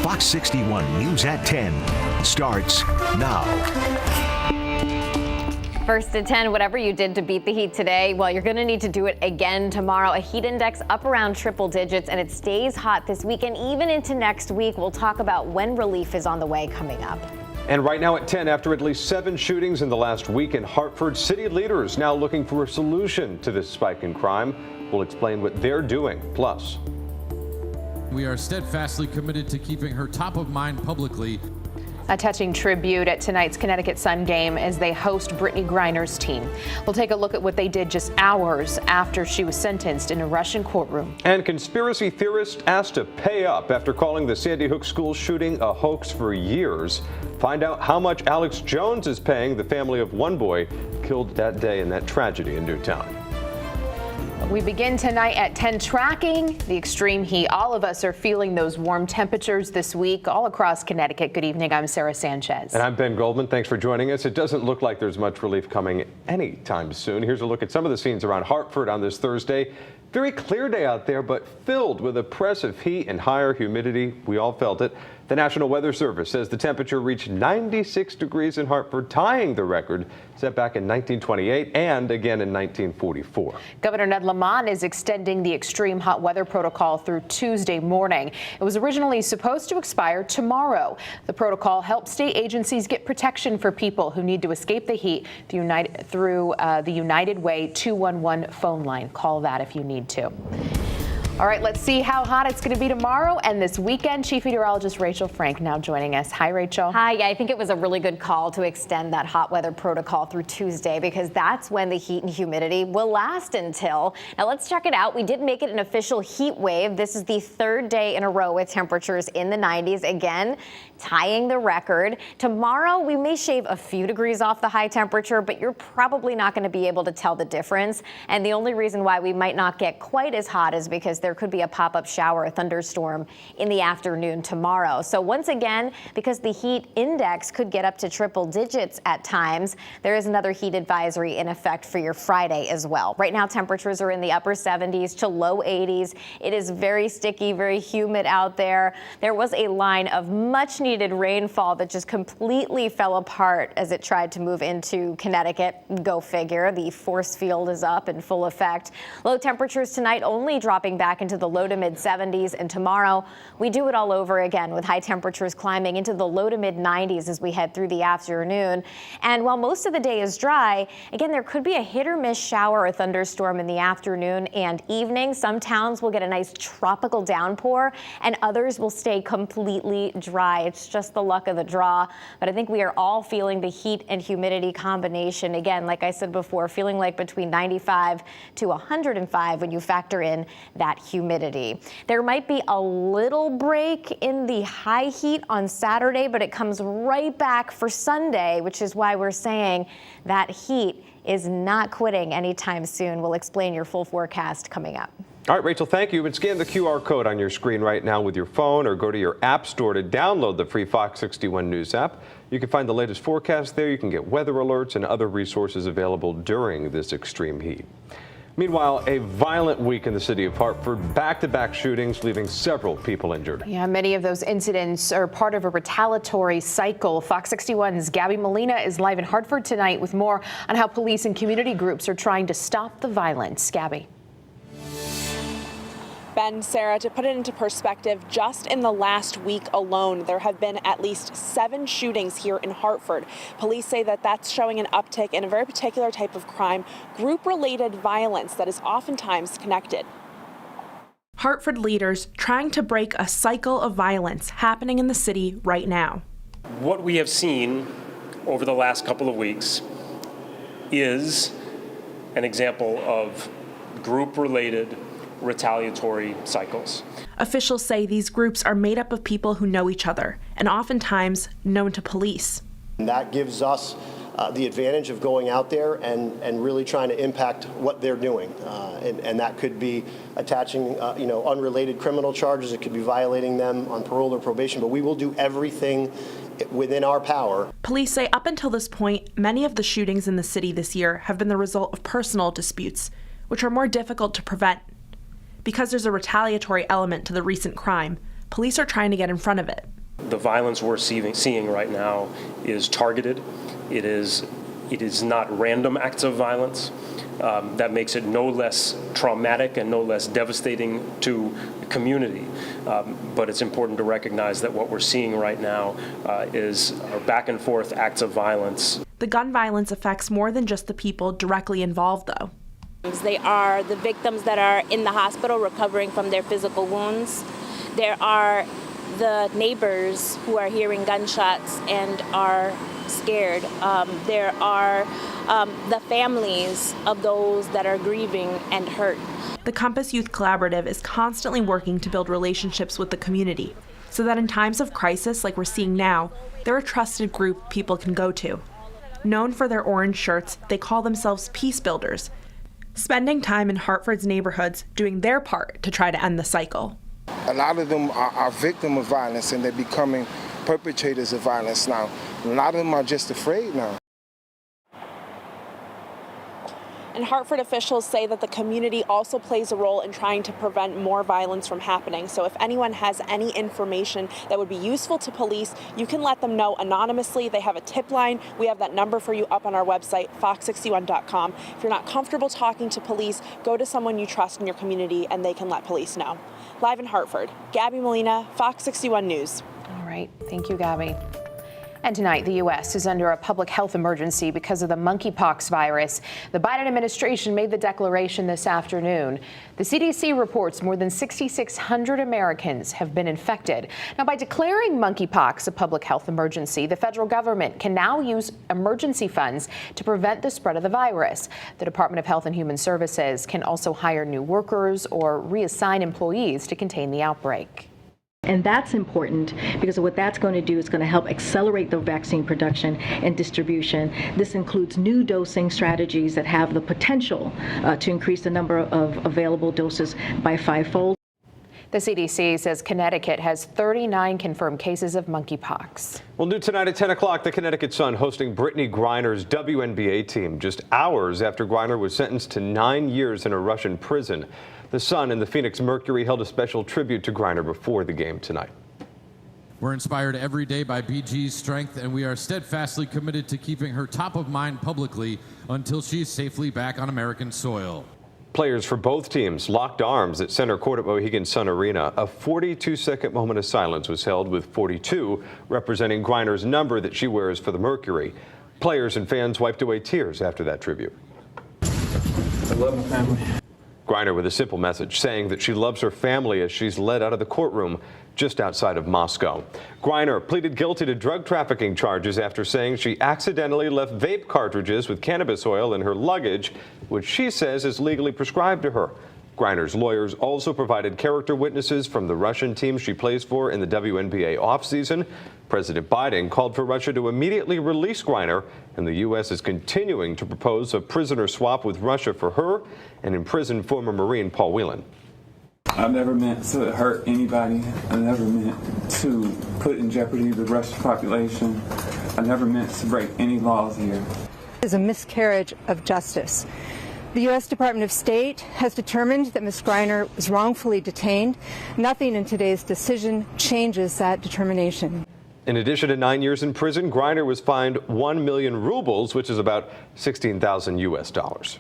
Fox 61 News at 10 starts now. First at 10, whatever you did to beat the heat today, well, you're going to need to do it again tomorrow. A heat index up around triple digits, and it stays hot this weekend, even into next week. We'll talk about when relief is on the way coming up. And right now at 10, after at least 7 shootings in the last week in Hartford, city leaders now looking for a solution to this spike in crime. We'll explain what they're doing. Plus, we are steadfastly committed to keeping her top of mind publicly. A touching tribute at tonight's Connecticut Sun game as they host Griner's team. We'll take a look at what they did just hours after she was sentenced in a Russian courtroom. And conspiracy theorists asked to pay up after calling the Sandy Hook school shooting a hoax for years. Find out how much Alex Jones is paying the family of one boy killed that day in that tragedy in Newtown. We begin tonight at 10 tracking the extreme heat. All of us are feeling those warm temperatures this week all across Connecticut. Good evening. I'm Sarah Sanchez. And I'm Ben Goldman. Thanks for joining us. It doesn't look like there's much relief coming anytime soon. Here's a look at some of the scenes around Hartford on this Thursday. Very clear day out there, but filled with oppressive heat and higher humidity. We all felt it. The National Weather Service says the temperature reached 96 degrees in Hartford, tying the record set back in 1928 and again in 1944. Governor Ned Lamont is extending the extreme hot weather protocol through Tuesday morning. It was originally supposed to expire tomorrow. The protocol helps state agencies get protection for people who need to escape the heat through the United Way 211 phone line. Call that if you need to. All right, let's see how hot it's going to be tomorrow and this weekend. Chief Meteorologist Rachel Frank now joining us. Hi, Rachel. Hi. Yeah, I think it was a really good call to extend that hot weather protocol through Tuesday because that's when the heat and humidity will last until. Now, let's check it out. We did make it an official heat wave. This is the third day in a row with temperatures in the 90s. Again, tying the record. Tomorrow, we may shave a few degrees off the high temperature, but you're probably not going to be able to tell the difference. And the only reason why we might not get quite as hot is because there could be a pop-up shower or thunderstorm in the afternoon tomorrow. So once again, because the heat index could get up to triple digits at times, there is another heat advisory in effect for your Friday as well. Right now, temperatures are in the upper 70s to low 80s. It is very sticky, very humid out there. There was a line of much needed rainfall that just completely fell apart as it tried to move into Connecticut. Go figure. The force field is up in full effect. Low temperatures tonight only dropping back into the low to mid 70s, and tomorrow we do it all over again with high temperatures climbing into the low to mid 90s as we head through the afternoon. And while most of the day is dry, again, there could be a hit or miss shower or thunderstorm in the afternoon and evening. Some towns will get a nice tropical downpour and others will stay completely dry. It's just the luck of the draw. But I think we are all feeling the heat and humidity combination. Again, like I said before, feeling like between 95 to 105 when you factor in that humidity. There might be a little break in the high heat on Saturday, but it comes right back for Sunday, which is why we're saying that heat is not quitting anytime soon. We'll explain your full forecast coming up. All right, Rachel, thank you. And scan the QR code on your screen right now with your phone or go to your app store to download the free Fox 61 News app. You can find the latest forecast there. You can get weather alerts and other resources available during this extreme heat. Meanwhile, a violent week in the city of Hartford, back-to-back shootings leaving several people injured. Yeah, many of those incidents are part of a retaliatory cycle. Fox 61's Gabby Molina is live in Hartford tonight with more on how police and community groups are trying to stop the violence. Gabby. Ben, Sarah, to put it into perspective, just in the last week alone, there have been at least 7 shootings here in Hartford. Police say that that's showing an uptick in a very particular type of crime, group-related violence that is oftentimes connected. Hartford leaders trying to break a cycle of violence happening in the city right now. What we have seen over the last couple of weeks is an example of group-related retaliatory cycles. Officials say these groups are made up of people who know each other and oftentimes known to police. And that gives us the advantage of going out there and really trying to impact what they're doing. And that could be attaching unrelated criminal charges. It could be violating them on parole or probation. But we will do everything within our power. Police say up until this point, many of the shootings in the city this year have been the result of personal disputes, which are more difficult to prevent. Because there's a retaliatory element to the recent crime, police are trying to get in front of it. the violence we're seeing right now is targeted. It is not random acts of violence. That makes it no less traumatic and no less devastating to the community. But it's important to recognize that what we're seeing right now is back and forth acts of violence. The gun violence affects more than just the people directly involved, though. They are the victims that are in the hospital recovering from their physical wounds. There are the neighbors who are hearing gunshots and are scared. There are the families of those that are grieving and hurt. The Compass Youth Collaborative is constantly working to build relationships with the community so that in times of crisis like we're seeing now, they're a trusted group people can go to. Known for their orange shirts, they call themselves peace builders, spending time in Hartford's neighborhoods doing their part to try to end the cycle. A lot of them are victims of violence and they're becoming perpetrators of violence now. A lot of them are just afraid now. And Hartford officials say that the community also plays a role in trying to prevent more violence from happening. So if anyone has any information that would be useful to police, you can let them know anonymously. They have a tip line. We have that number for you up on our website, fox61.com. If you're not comfortable talking to police, go to someone you trust in your community and they can let police know. Live in Hartford, Gabby Molina, Fox 61 News. All right. Thank you, Gabby. And tonight, the U.S. is under a public health emergency because of the monkeypox virus. The Biden administration made the declaration this afternoon. The CDC reports more than 6,600 Americans have been infected. Now, by declaring monkeypox a public health emergency, the federal government can now use emergency funds to prevent the spread of the virus. The Department of Health and Human Services can also hire new workers or reassign employees to contain the outbreak. And that's important because what that's going to do is going to help accelerate the vaccine production and distribution. This includes new dosing strategies that have the potential to increase the number of available doses by 5-fold. The CDC says Connecticut has 39 confirmed cases of monkeypox. Well, new tonight at 10 o'clock, the Connecticut Sun hosting Brittany Griner's WNBA team just hours after Griner was sentenced to 9 years in a Russian prison. The Sun and the Phoenix Mercury held a special tribute to Griner before the game tonight. We're inspired every day by BG's strength, and we are steadfastly committed to keeping her top of mind publicly until she's safely back on American soil. Players for both teams locked arms at center court at Mohegan Sun Arena. A 42-second moment of silence was held, with 42 representing Griner's number that she wears for the Mercury. Players and fans wiped away tears after that tribute. I love my family. Griner with a simple message saying that she loves her family as she's led out of the courtroom just outside of Moscow. Griner pleaded guilty to drug trafficking charges after saying she accidentally left vape cartridges with cannabis oil in her luggage, which she says is legally prescribed to her. Griner's lawyers also provided character witnesses from the Russian team she plays for in the WNBA offseason. President Biden called for Russia to immediately release Griner, and the U.S. is continuing to propose a prisoner swap with Russia for her and imprisoned former Marine Paul Whelan. I never meant to hurt anybody. I never meant to put in jeopardy the Russian population. I never meant to break any laws here. It is a miscarriage of justice. The U.S. Department of State has determined that Ms. Griner was wrongfully detained. Nothing in today's decision changes that determination. In addition to 9 years in prison, Griner was fined 1 million rubles, which is about 16,000 U.S. dollars.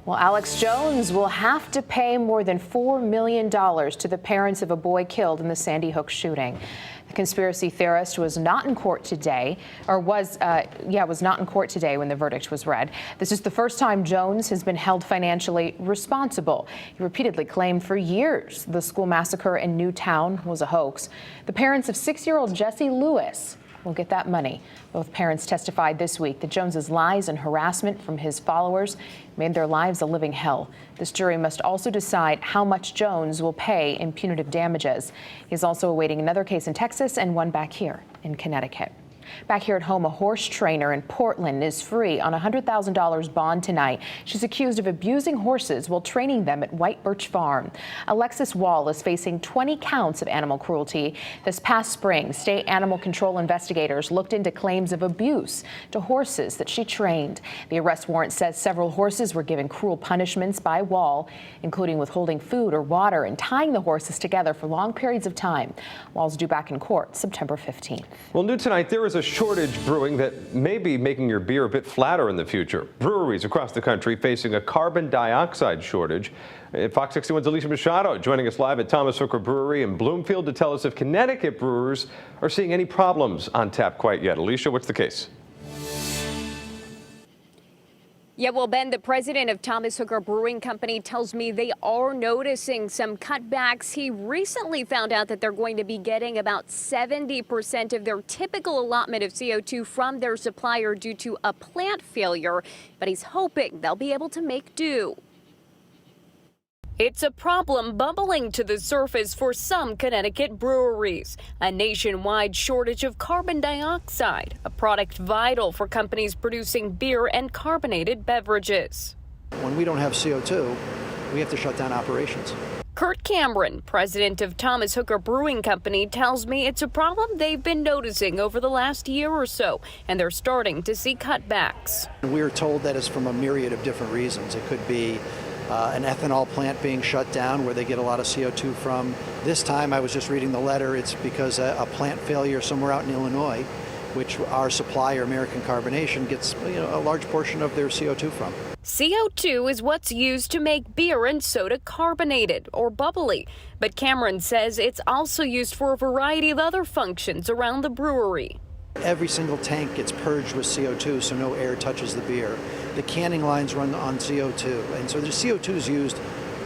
Well, Alex Jones will have to pay more than $4 million to the parents of a boy killed in the Sandy Hook shooting. The conspiracy theorist was not in court today, was not in court today when the verdict was read. This is the first time Jones has been held financially responsible. He repeatedly claimed for years the school massacre in Newtown was a hoax. The parents of 6-year-old Jesse Lewis will get that money. Both parents testified this week that Jones's lies and harassment from his followers made their lives a living hell. This jury must also decide how much Jones will pay in punitive damages. He's also awaiting another case in Texas and one back here in Connecticut. Back here at home, a horse trainer in Portland is free on a $100,000 bond tonight. She's accused of abusing horses while training them at White Birch Farm. Alexis Wall is facing 20 counts of animal cruelty. This past spring, state animal control investigators looked into claims of abuse to horses that she trained. The arrest warrant says several horses were given cruel punishments by Wall, including withholding food or water and tying the horses together for long periods of time. Wall's due back in court September 15th. Well, new tonight, there is a shortage brewing that may be making your beer a bit flatter in the future. Breweries across the country facing a carbon dioxide shortage. Fox 61's Alicia Machado joining us live at Thomas Hooker Brewery in Bloomfield to tell us if Connecticut brewers are seeing any problems on tap quite yet. Alicia, what's the case? Yeah, well, Ben, the president of Thomas Hooker Brewing Company tells me they are noticing some cutbacks. He recently found out that they're going to be getting about 70% of their typical allotment of CO2 from their supplier due to a plant failure, but he's hoping they'll be able to make do. It's a problem bubbling to the surface for some Connecticut breweries. A nationwide shortage of carbon dioxide, a product vital for companies producing beer and carbonated beverages. When we don't have CO2, we have to shut down operations. Kurt Cameron, president of Thomas Hooker Brewing Company, tells me it's a problem they've been noticing over the last year or so, and they're starting to see cutbacks. We're told that it's from a myriad of different reasons. It could be an ethanol plant being shut down where they get a lot of CO2 from. This time, I was just reading the letter, it's because a plant failure somewhere out in Illinois, which our supplier, American Carbonation, gets a large portion of their CO2 from. CO2 is what's used to make beer and soda carbonated or bubbly. But Cameron says it's also used for a variety of other functions around the brewery. Every single tank gets purged with CO2 so no air touches the beer. The canning lines run on CO2, and so the CO2 is used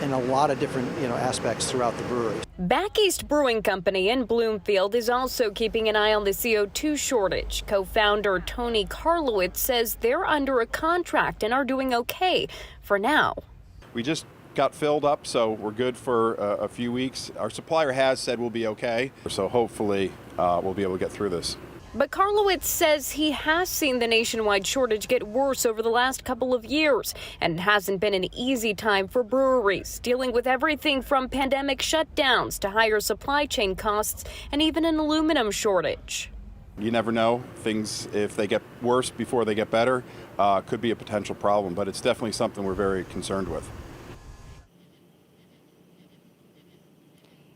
in a lot of different aspects throughout the brewery. Back East Brewing Company in Bloomfield is also keeping an eye on the CO2 shortage. Co-founder Tony Karlowitz says they're under a contract and are doing okay for now. We just got filled up, so we're good for a few weeks. Our supplier has said we'll be okay, so hopefully we'll be able to get through this. But Karlowitz says he has seen the nationwide shortage get worse over the last couple of years, and it hasn't been an easy time for breweries, dealing with everything from pandemic shutdowns to higher supply chain costs and even an aluminum shortage. You never know. Things, if they get worse before they get better, could be a potential problem, but it's definitely something we're very concerned with.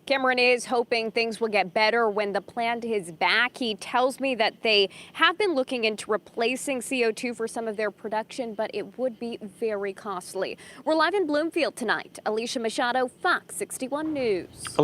Cameron is hoping things will get better when the plant is back. He tells me that they have been looking into replacing CO2 for some of their production, but it would be very costly. We're live in Bloomfield tonight. Alicia Machado, Fox 61 News.